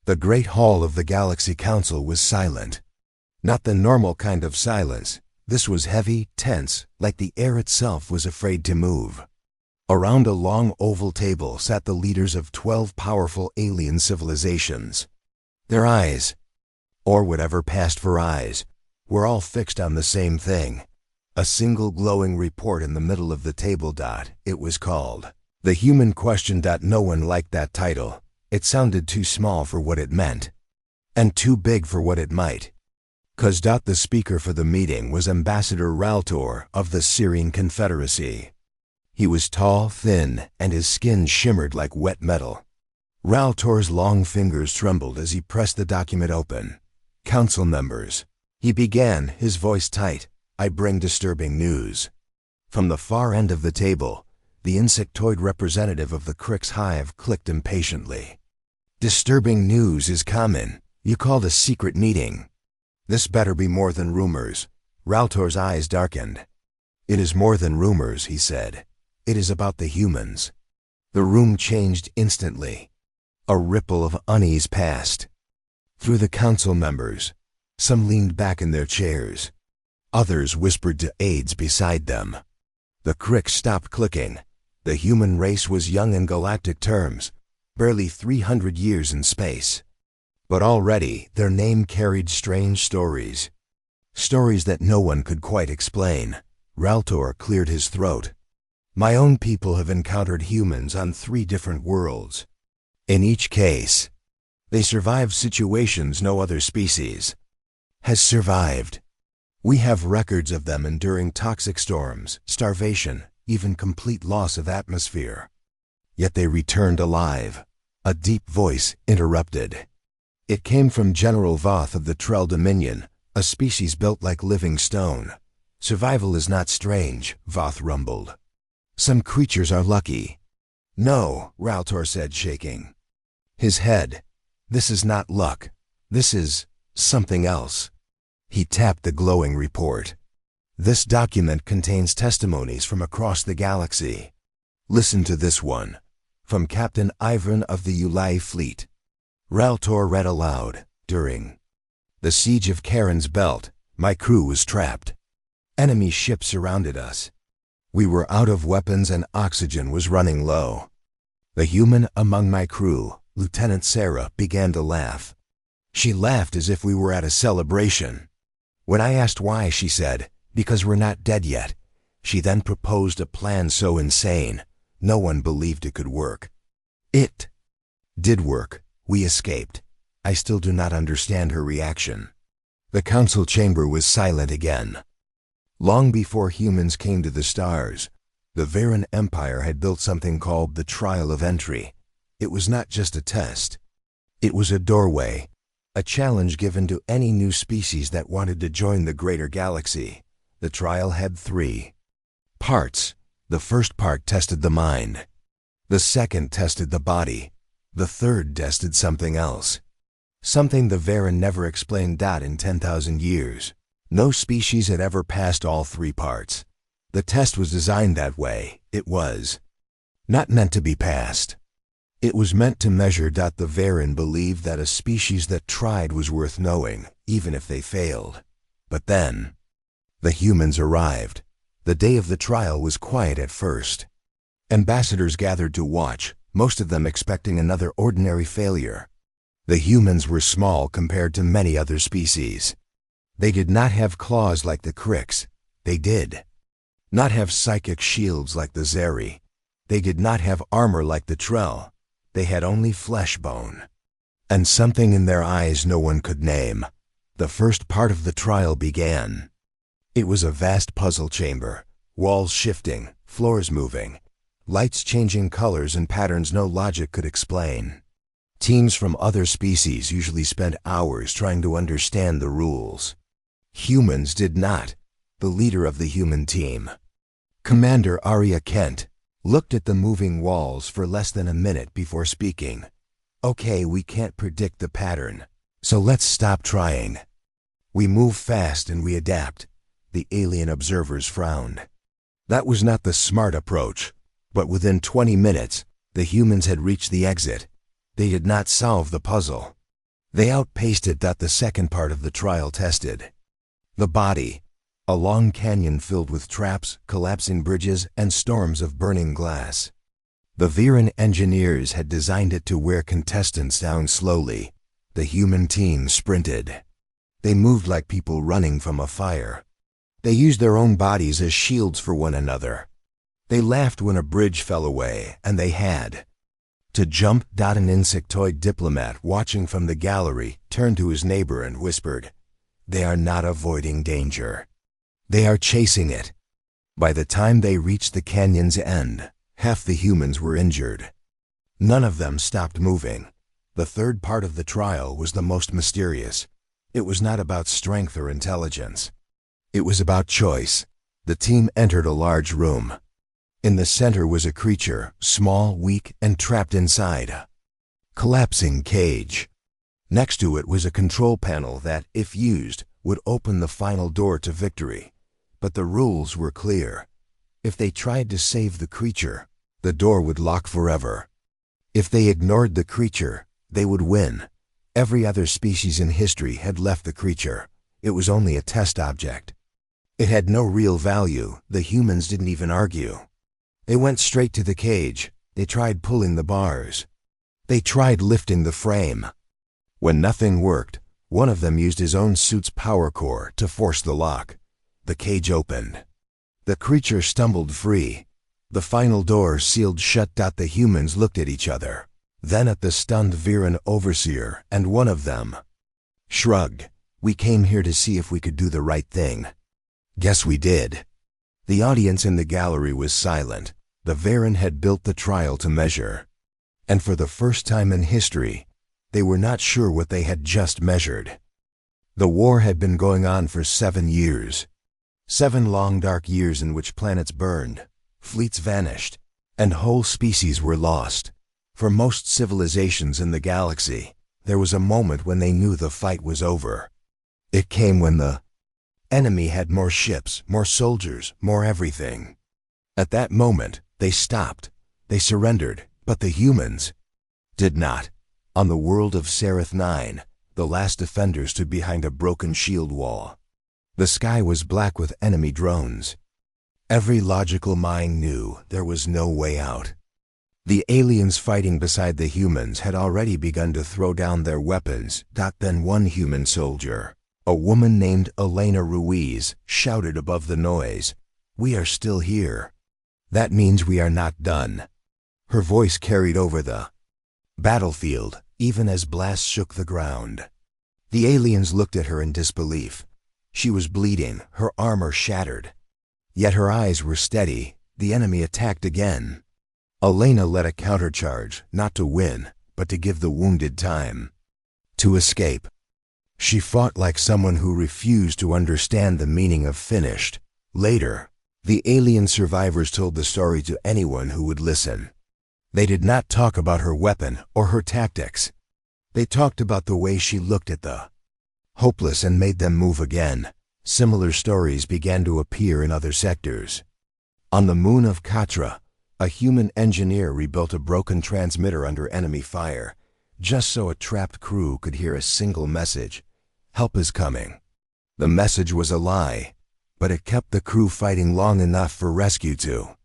The great hall of the Galaxy Council was silent. Not the normal kind of silence. This was heavy, tense, like the air itself was afraid to move. Around a long oval table sat the leaders of 12 powerful alien civilizations. Their eyes, or whatever passed for eyes, were all fixed on the same thing. A single glowing report in the middle of the table. It was called The Human Question. No one liked that title. It sounded too small for what it meant, and too big for what it might. The speaker for the meeting was Ambassador Raltor of the Syrian Confederacy. He was tall, thin, and his skin shimmered like wet metal. Raltor's long fingers trembled as he pressed the document open. Council members, he began, his voice tight, I bring disturbing news. From the far end of the table, the insectoid representative of the Crix hive clicked impatiently. Disturbing news is common. You called a secret meeting. This better be more than rumors. Raltor's eyes darkened. It is more than rumors, he said. It is about the humans. The room changed instantly. A ripple of unease passed through the council members. Some leaned back in their chairs. Others whispered to aides beside them. The Crix stopped clicking. The human race was young in galactic terms, barely 300 years in space. But already their name carried strange stories. Stories that no one could quite explain. Raltor cleared his throat. My own people have encountered humans on 3 different worlds. In each case, they survived situations no other species has survived. We have records of them enduring toxic storms, starvation, even complete loss of atmosphere. Yet they returned alive. A deep voice interrupted. It came from General Voth of the Trell Dominion, a species built like living stone. Survival is not strange, Voth rumbled. Some creatures are lucky. No, Raltor said, shaking his head. This is not luck. This is something else. He tapped the glowing report. This document contains testimonies from across the galaxy. Listen to this one. From Captain Ivan of the Ulai Fleet. Raltor read aloud. During the siege of Karen's Belt, my crew was trapped. Enemy ships surrounded us. We were out of weapons and oxygen was running low. The human among my crew, Lieutenant Sarah, began to laugh. She laughed as if we were at a celebration. When I asked why, she said, because we're not dead yet. She then proposed a plan so insane, no one believed it could work. It did work. We escaped. I still do not understand her reaction. The council chamber was silent again. Long before humans came to the stars, the Varan Empire had built something called the Trial of Entry. It was not just a test. It was a doorway, a challenge given to any new species that wanted to join the greater galaxy. The trial had 3 parts. The first part tested the mind. The second tested the body. The third tested something else. Something the Varan never explained. In 10,000 years, no species had ever passed all 3 parts. The test was designed that way. It was not meant to be passed. It was meant to measure. The Varan believed that a species that tried was worth knowing, even if they failed. But then, the humans arrived. The day of the trial was quiet at first. Ambassadors gathered to watch, most of them expecting another ordinary failure. The humans were small compared to many other species. They did not have claws like the Crix. They did not have psychic shields like the Zeri. They did not have armor like the Trell. They had only flesh bone. And something in their eyes no one could name. The first part of the trial began. It was a vast puzzle chamber, walls shifting, floors moving, lights changing colors and patterns no logic could explain. Teams from other species usually spent hours trying to understand the rules. Humans did not. The leader of the human team, Commander Arya Kent, looked at the moving walls for less than a minute before speaking. Okay, we can't predict the pattern, so let's stop trying. We move fast and we adapt. The alien observers frowned. That was not the smart approach, but within 20 minutes, the humans had reached the exit. They did not solve the puzzle. They outpaced it. The second part of the trial tested the body, a long canyon filled with traps, collapsing bridges, and storms of burning glass. The Viren engineers had designed it to wear contestants down slowly. The human team sprinted. They moved like people running from a fire. They used their own bodies as shields for one another. They laughed when a bridge fell away, and they had to jump. An insectoid diplomat watching from the gallery turned to his neighbor and whispered, "They are not avoiding danger. They are chasing it." By the time they reached the canyon's end, half the humans were injured. None of them stopped moving. The third part of the trial was the most mysterious. It was not about strength or intelligence. It was about choice. The team entered a large room. In the center was a creature, small, weak, and trapped inside a collapsing cage. Next to it was a control panel that, if used, would open the final door to victory. But the rules were clear. If they tried to save the creature, the door would lock forever. If they ignored the creature, they would win. Every other species in history had left the creature. It was only a test object. It had no real value. The humans didn't even argue. They went straight to the cage. They tried pulling the bars. They tried lifting the frame. When nothing worked, one of them used his own suit's power core to force the lock. The cage opened. The creature stumbled free. The final door sealed shut. The humans looked at each other, then at the stunned Viren overseer, and one of them shrugged. "We came here to see if we could do the right thing." Guess we did. The audience in the gallery was silent. The Viren had built the trial to measure. And for the first time in history, they were not sure what they had just measured. The war had been going on for 7 years. 7 long dark years in which planets burned, fleets vanished, and whole species were lost. For most civilizations in the galaxy, there was a moment when they knew the fight was over. It came when the enemy had more ships, more soldiers, more everything. At that moment, they stopped. They surrendered, but the humans did not. On the world of Seraph 9, the last defender stood behind a broken shield wall. The sky was black with enemy drones. Every logical mind knew there was no way out. The aliens fighting beside the humans had already begun to throw down their weapons. Then one human soldier, a woman named Elena Ruiz, shouted above the noise, "We are still here. That means we are not done." Her voice carried over the battlefield, even as blasts shook the ground. The aliens looked at her in disbelief. She was bleeding, her armor shattered. Yet her eyes were steady. The enemy attacked again. Elena led a countercharge, not to win, but to give the wounded time to escape. She fought like someone who refused to understand the meaning of finished. Later, the alien survivors told the story to anyone who would listen. They did not talk about her weapon or her tactics. They talked about the way she looked at the hopeless and made them move again. Similar stories began to appear in other sectors. On the moon of Katra, a human engineer rebuilt a broken transmitter under enemy fire, just so a trapped crew could hear a single message: "Help is coming." The message was a lie, but it kept the crew fighting long enough for rescue to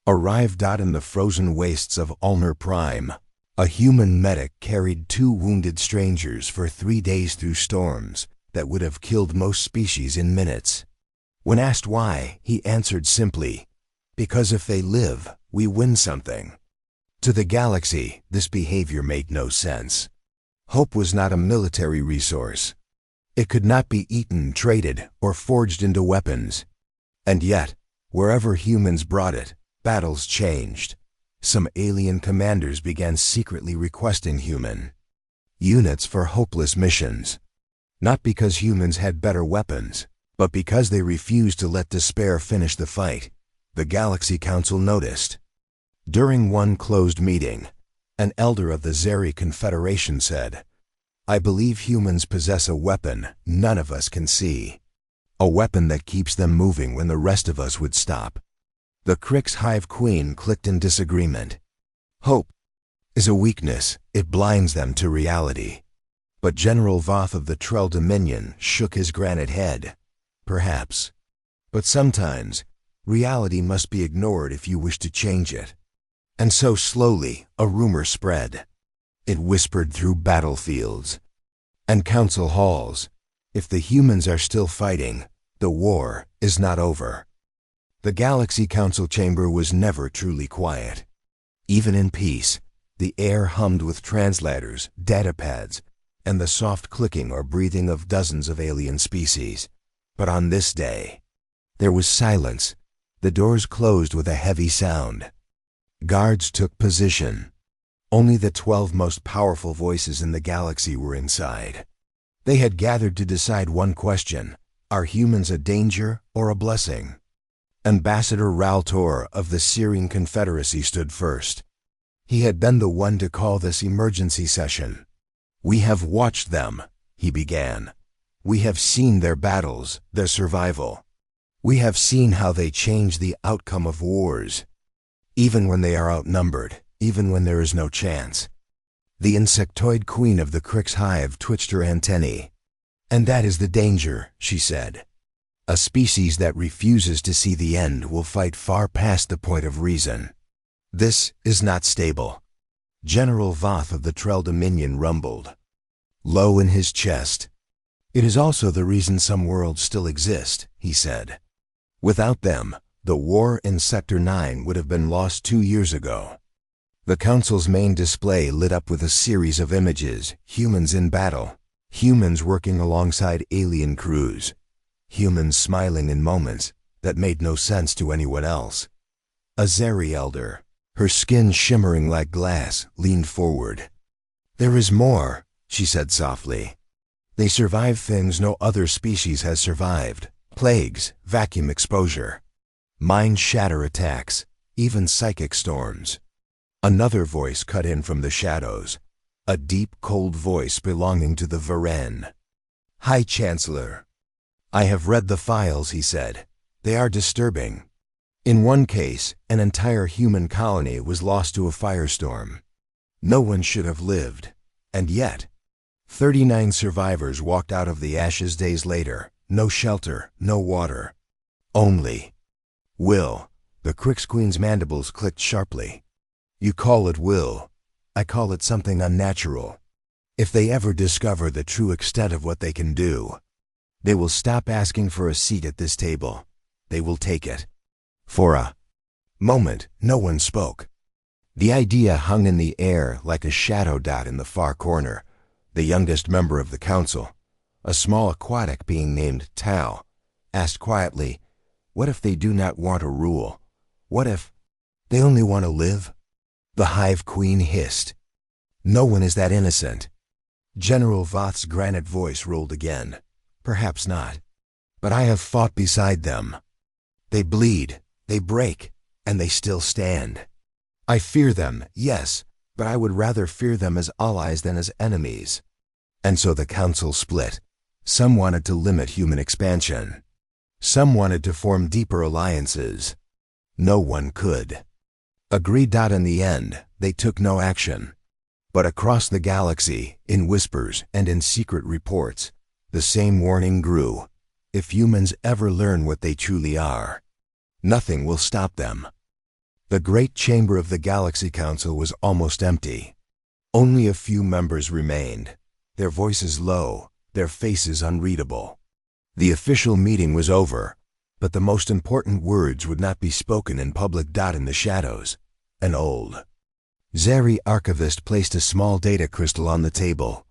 arrive. In the frozen wastes of Ulnar Prime, a human medic carried 2 wounded strangers for 3 days through storms that would have killed most species in minutes. When asked why, he answered simply, "Because if they live, we win something." To the galaxy, this behavior made no sense. Hope was not a military resource. It could not be eaten, traded, or forged into weapons. And yet, wherever humans brought it, battles changed. Some alien commanders began secretly requesting human units for hopeless missions. Not because humans had better weapons, but because they refused to let despair finish the fight. The Galaxy Council noticed. During one closed meeting, an elder of the Zeri Confederation said, "I believe humans possess a weapon none of us can see. A weapon that keeps them moving when the rest of us would stop." The Crix Hive Queen clicked in disagreement. "Hope is a weakness. It blinds them to reality." But General Voth of the Trell Dominion shook his granite head. Perhaps. But sometimes, reality must be ignored if you wish to change it. And so slowly, a rumor spread. It whispered through battlefields and council halls. If the humans are still fighting, the war is not over. The Galaxy Council chamber was never truly quiet. Even in peace, the air hummed with translators, datapads, and the soft clicking or breathing of dozens of alien species. But on this day, there was silence. The doors closed with a heavy sound. Guards took position. Only the 12 most powerful voices in the galaxy were inside. They had gathered to decide one question: are humans a danger or a blessing? Ambassador Raltor of the Searing Confederacy stood first. He had been the one to call this emergency session. "We have watched them," he began. "We have seen their battles, their survival. We have seen how they change the outcome of wars. Even when they are outnumbered, even when there is no chance." The insectoid queen of the Crix hive twitched her antennae. "And that is the danger," she said. "A species that refuses to see the end will fight far past the point of reason. This is not stable." General Voth of the Trell Dominion rumbled, low in his chest. "It is also the reason some worlds still exist," he said. "Without them, the war in Sector 9 would have been lost 2 years ago." The Council's main display lit up with a series of images: humans in battle, humans working alongside alien crews, humans smiling in moments that made no sense to anyone else. A Zeri elder, her skin shimmering like glass, leaned forward. "There is more," she said softly. "They survive things no other species has survived: plagues, vacuum exposure, mind shatter attacks, even psychic storms." Another voice cut in from the shadows, a deep, cold voice belonging to the Varen. "High Chancellor, I have read the files," he said. "They are disturbing. In one case, an entire human colony was lost to a firestorm. No one should have lived. And yet, 39 survivors walked out of the ashes days later. No shelter, no water. Only will." The Crix Queen's mandibles clicked sharply. "You call it will. I call it something unnatural. If they ever discover the true extent of what they can do, they will stop asking for a seat at this table. They will take it." For a moment, no one spoke. The idea hung in the air like a shadow dot in the far corner. The youngest member of the council, a small aquatic being named Tau, asked quietly, "What if they do not want to rule? What if they only want to live?" The Hive Queen hissed, "No one is that innocent." General Voth's granite voice rolled again. "Perhaps not. But I have fought beside them. They bleed, they break, and they still stand. I fear them, yes, but I would rather fear them as allies than as enemies." And so the council split. Some wanted to limit human expansion. Some wanted to form deeper alliances. No one could agree. In the end, they took no action. But across the galaxy, in whispers and in secret reports, the same warning grew: if humans ever learn what they truly are, nothing will stop them. The great chamber of the Galaxy Council was almost empty. Only a few members remained, their voices low, their faces unreadable. The official meeting was over, but the most important words would not be spoken in public. In the shadows, an old Zeri archivist placed a small data crystal on the table.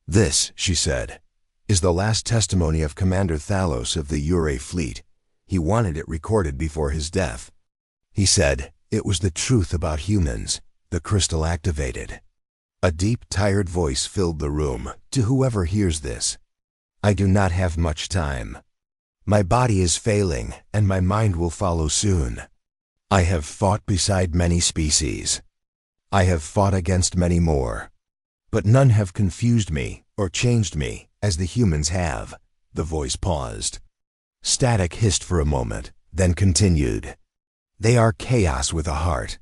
"This," she said, "is the last testimony of Commander Thalos of the Ure fleet. He wanted it recorded before his death. He said it was the truth about humans." The crystal activated. A deep, tired voice filled the room. "To whoever hears this, I do not have much time. My body is failing, and my mind will follow soon. I have fought beside many species. I have fought against many more. But none have confused me or changed me as the humans have." The voice paused. Static hissed for a moment, then continued. "They are chaos with a heart.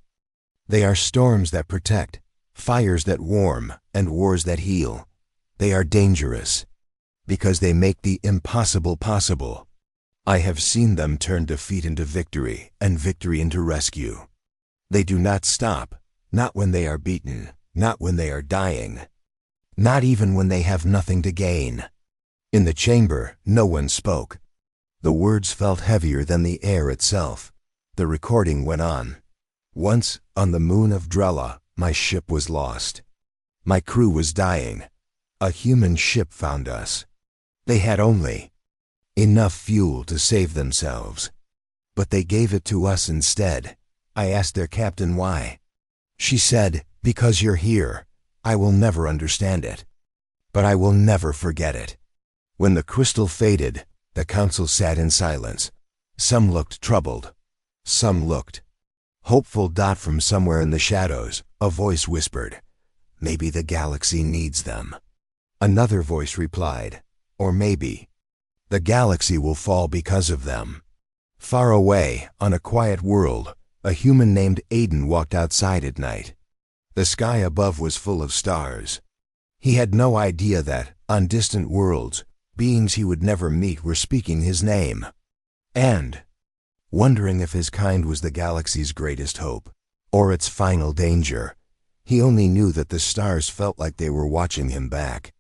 They are storms that protect, fires that warm, and wars that heal. They are dangerous because they make the impossible possible. I have seen them turn defeat into victory and victory into rescue. They do not stop, not when they are beaten, not when they are dying, not even when they have nothing to gain. In the chamber, no one spoke. The words felt heavier than the air itself. The recording went on. Once, on the moon of Drella, my ship was lost. My crew was dying. A human ship found us. They had only enough fuel to save themselves. But they gave it to us instead. I asked their captain why. She said, "Because you're here. I will never understand it. But I will never forget it." When the crystal faded, the council sat in silence. Some looked troubled. Some looked hopeful. From somewhere in the shadows, a voice whispered, "Maybe the galaxy needs them." Another voice replied, "Or maybe the galaxy will fall because of them." Far away, on a quiet world, a human named Aiden walked outside at night. The sky above was full of stars. He had no idea that, on distant worlds, beings he would never meet were speaking his name, and wondering if his kind was the galaxy's greatest hope, or its final danger. He only knew that the stars felt like they were watching him back.